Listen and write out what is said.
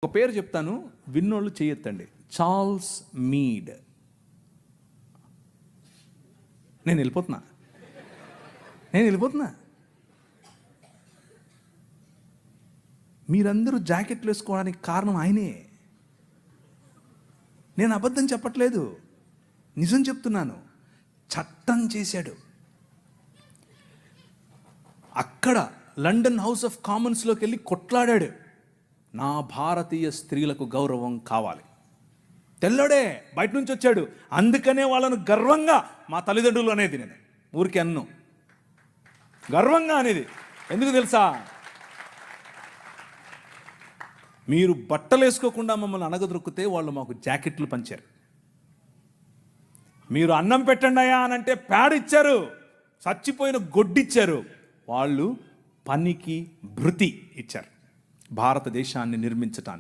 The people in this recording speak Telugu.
ఒక పేరు చెప్తాను, విన్నోళ్ళు చేయొద్దండి. Charles Mead. నేను వెళ్ళిపోతున్నా. మీరందరూ జాకెట్లు వేసుకోవడానికి కారణం ఆయనే. నేను అబద్ధం చెప్పట్లేదు, నిజం చెప్తున్నాను. చట్టం చేశాడు. అక్కడ లండన్ హౌస్ ఆఫ్ కామన్స్లోకి వెళ్ళి కొట్లాడాడు. నా భారతీయ స్త్రీలకు గౌరవం కావాలి. తెల్లడే బయట నుంచి వచ్చాడు, అందుకనే వాళ్ళను గర్వంగా మా తల్లిదండ్రులు అనేది. నేను ఊరికి అన్ను గర్వంగా అనేది ఎందుకు తెలుసా? మీరు బట్టలు వేసుకోకుండా మమ్మల్ని అనగదొరికితే వాళ్ళు మాకు జాకెట్లు పంచారు. మీరు అన్నం పెట్టండి అయ్యా అని అంటే ప్యాడ్ ఇచ్చారు, చచ్చిపోయిన గొడ్డిచ్చారు. వాళ్ళు పనికి భృతి ఇచ్చారు భారతదేశాన్ని నిర్మించటానికి.